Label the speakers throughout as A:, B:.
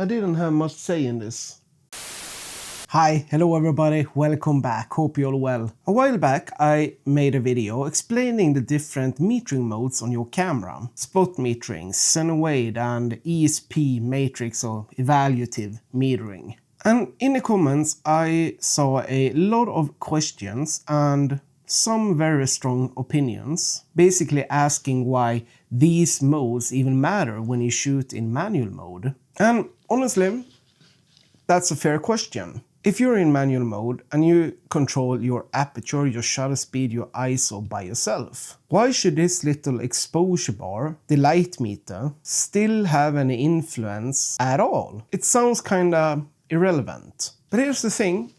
A: I didn't have much say in this. Hi, hello everybody, welcome back, hope you're all well. A while back I made a video explaining the different metering modes on your camera. Spot metering, Zen-Wave and ESP matrix or evaluative metering. And in the comments I saw a lot of questions and some very strong opinions, basically asking why these modes even matter when you shoot in manual mode. And honestly, that's a fair question. If you're in manual mode and you control your aperture, your shutter speed, your ISO by yourself, why should this little exposure bar, the light meter, still have any influence at all? It sounds kinda irrelevant. But here's the thing,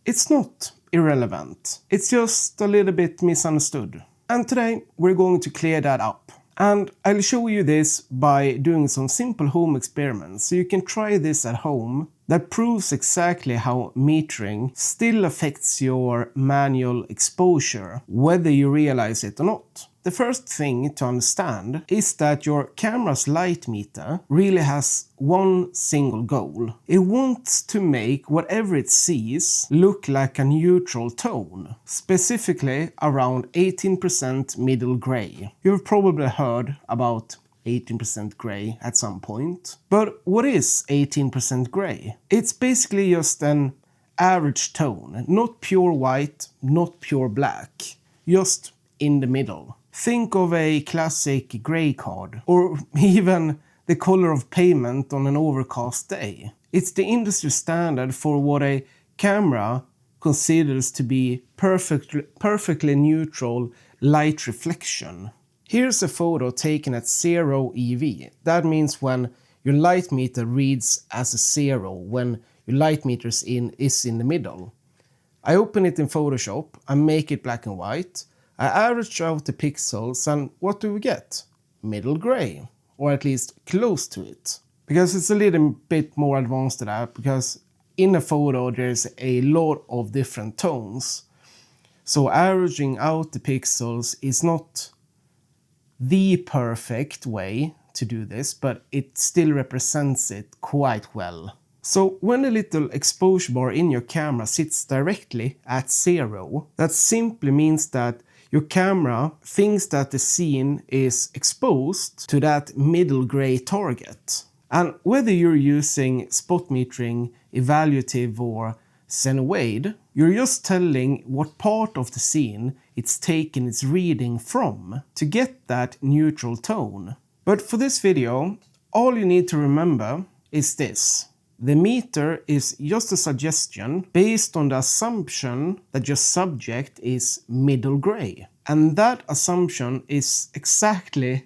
A: it's not irrelevant. It's just a little bit misunderstood. And today we're going to clear that up. And I'll show you this by doing some simple home experiments so you can try this at home. That proves exactly how metering still affects your manual exposure, whether you realize it or not. The first thing to understand is that your camera's light meter really has one single goal. It wants to make whatever it sees look like a neutral tone, specifically around 18% middle gray. You've probably heard about 18% gray at some point. But what is 18% gray? It's basically just an average tone, not pure white, not pure black, just in the middle. Think of a classic gray card, or even the color of pavement on an overcast day. It's the industry standard for what a camera considers to be perfectly neutral light reflection. Here's a photo taken at 0 EV. That means when your light meter reads as a 0, when your light meter is in the middle. I open it in Photoshop, I make it black and white, I average out the pixels, and what do we get? Middle gray, or at least close to it. Because it's a little bit more advanced than that, because in a photo there's a lot of different tones. So averaging out the pixels is not the perfect way to do this, but it still represents it quite well. So when the little exposure bar in your camera sits directly at 0, that simply means that your camera thinks that the scene is exposed to that middle gray target. And whether you're using spot metering, evaluative or Zen-Wave, you're just telling what part of the scene it's taken its reading from to get that neutral tone. But for this video, all you need to remember is this. The meter is just a suggestion based on the assumption that your subject is middle gray. And that assumption is exactly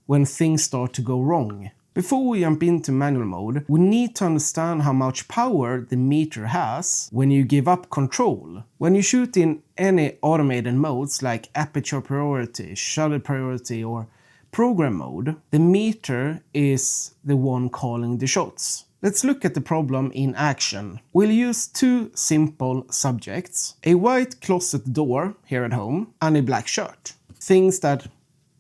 A: when things start to go wrong. Before we jump into manual mode, we need to understand how much power the meter has when you give up control. When you shoot in any automated modes like aperture priority, shutter priority or program mode, the meter is the one calling the shots. Let's look at the problem in action. We'll use two simple subjects, a white closet door here at home and a black shirt. Things that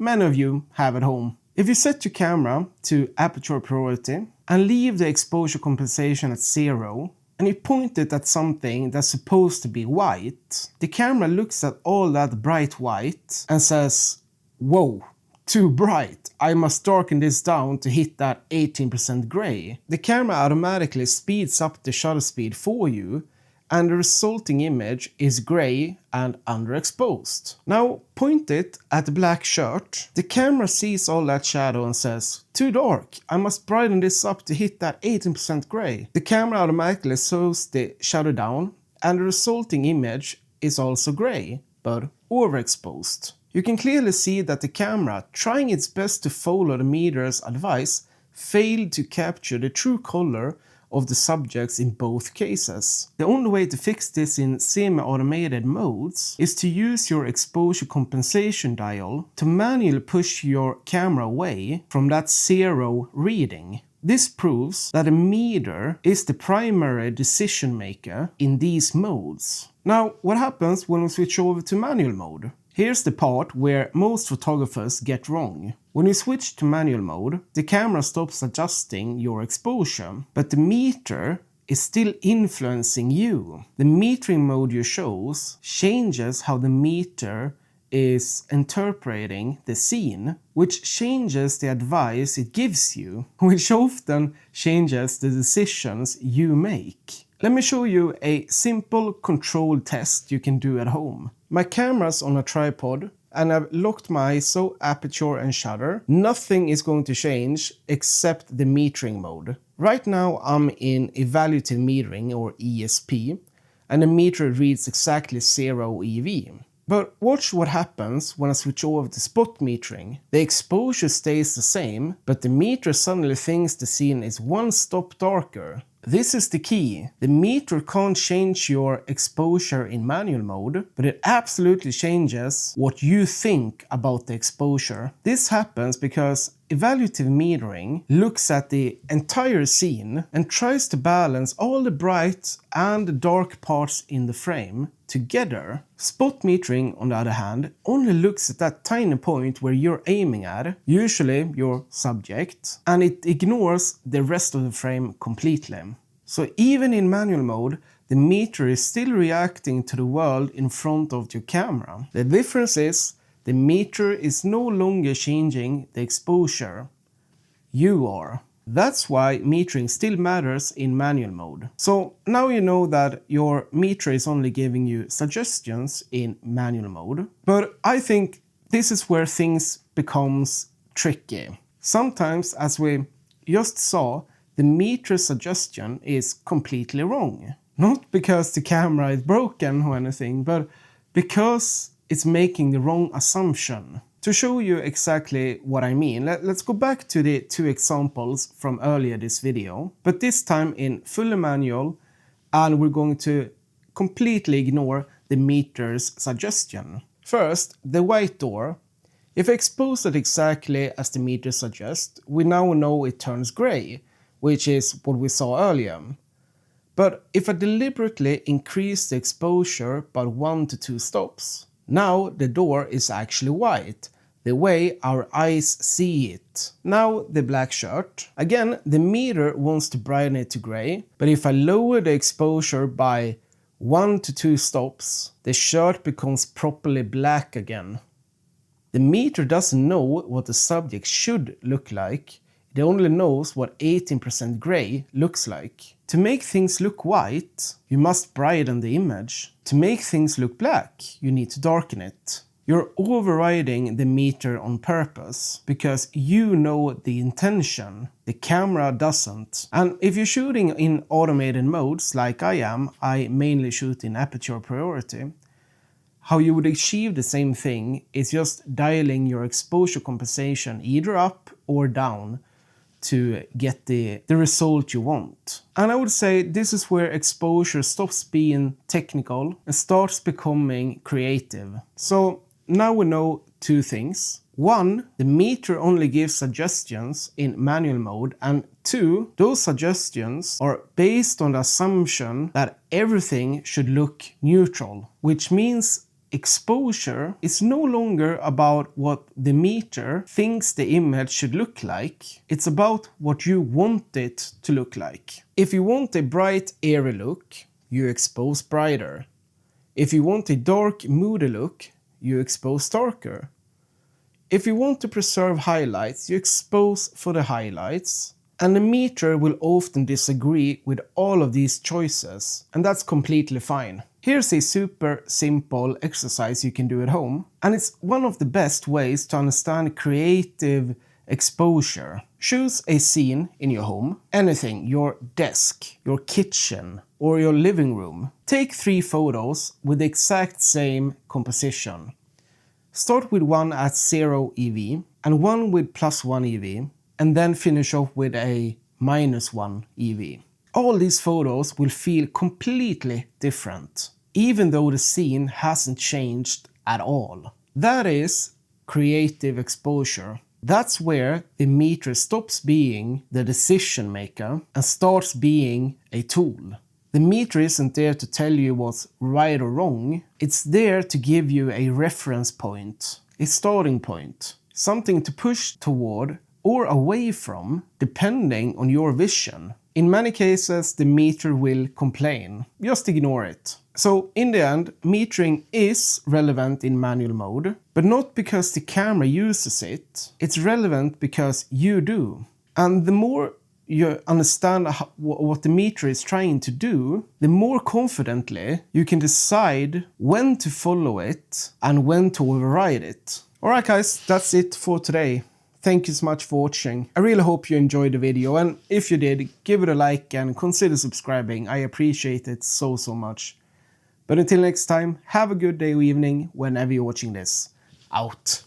A: many of you have at home. If you set your camera to aperture priority and leave the exposure compensation at 0 and you point it at something that's supposed to be white, the camera looks at all that bright white and says, "Whoa, too bright. I must darken this down to hit that 18% gray." The camera automatically speeds up the shutter speed for you, and the resulting image is gray and underexposed. Now point it at the black shirt. The camera sees all that shadow and says, "Too dark. I must brighten this up to hit that 18% gray." The camera automatically slows the shadow down, and the resulting image is also gray, but overexposed. You can clearly see that the camera, trying its best to follow the meter's advice, failed to capture the true color of the subjects in both cases. The only way to fix this in semi-automated modes is to use your exposure compensation dial to manually push your camera away from that 0 reading. This proves that a meter is the primary decision maker in these modes. Now, what happens when we switch over to manual mode? Here's the part where most photographers get wrong. When you switch to manual mode, the camera stops adjusting your exposure, but the meter is still influencing you. The metering mode you chose changes how the meter is interpreting the scene, which changes the advice it gives you, which often changes the decisions you make. Let me show you a simple control test you can do at home. My camera's on a tripod and I've locked my ISO, aperture and shutter. Nothing is going to change except the metering mode. Right now I'm in evaluative metering, or ESP, and the meter reads exactly 0 EV. But watch what happens when I switch over to spot metering. The exposure stays the same, but the meter suddenly thinks the scene is one stop darker. This is the key. The meter can't change your exposure in manual mode, but it absolutely changes what you think about the exposure. This happens because evaluative metering looks at the entire scene and tries to balance all the bright and the dark parts in the frame together. Spot metering, on the other hand, only looks at that tiny point where you're aiming at, usually your subject, and it ignores the rest of the frame completely. So even in manual mode, the meter is still reacting to the world in front of your camera. The difference is the meter is no longer changing the exposure. You are. That's why metering still matters in manual mode. So now you know that your meter is only giving you suggestions in manual mode. But I think this is where things becomes tricky. Sometimes, as we just saw, the meter suggestion is completely wrong. Not because the camera is broken or anything, but because it's making the wrong assumption. To show you exactly what I mean, let's go back to the two examples from earlier this video, but this time in fully manual, and we're going to completely ignore the meter's suggestion. First, the white door. If I expose it exactly as the meter suggests, we now know it turns gray, which is what we saw earlier. But if I deliberately increase the exposure by 1 to 2 stops, now the door is actually white, the way our eyes see it. Now the black shirt. Again, the meter wants to brighten it to gray, but if I lower the exposure by 1 to 2 stops, the shirt becomes properly black again. The meter doesn't know what the subject should look like. It only knows what 18% gray looks like. To make things look white, you must brighten the image. To make things look black, you need to darken it. You're overriding the meter on purpose, because you know the intention. The camera doesn't. And if you're shooting in automated modes like I am, I mainly shoot in aperture priority, how you would achieve the same thing is just dialing your exposure compensation either up or down to get the result you want. And I would say this is where exposure stops being technical and starts becoming creative. So now we know two things. One, the meter only gives suggestions in manual mode, and two, those suggestions are based on the assumption that everything should look neutral, which means exposure is no longer about what the meter thinks the image should look like. It's about what you want it to look like. If you want a bright, airy look, you expose brighter. If you want a dark, moody look, you expose darker. If you want to preserve highlights, you expose for the highlights. And the meter will often disagree with all of these choices, and that's completely fine. Here's a super simple exercise you can do at home, and it's one of the best ways to understand creative exposure. Choose a scene in your home, anything, your desk, your kitchen, or your living room. Take 3 photos with the exact same composition. Start with one at 0 EV and one with +1 EV, and then finish off with a -1 EV. All these photos will feel completely different, even though the scene hasn't changed at all. That is creative exposure. That's where the meter stops being the decision maker and starts being a tool. The meter isn't there to tell you what's right or wrong. It's there to give you a reference point, a starting point, something to push toward or away from, depending on your vision. In many cases, the meter will complain. Just ignore it. So in the end, metering is relevant in manual mode, but not because the camera uses it. It's relevant because you do. And the more you understand what the meter is trying to do, the more confidently you can decide when to follow it and when to override it. Alright guys, that's it for today. Thank you so much for watching. I really hope you enjoyed the video, and if you did, give it a like and consider subscribing. I appreciate it so much. But until next time, have a good day or evening whenever you're watching this. Out.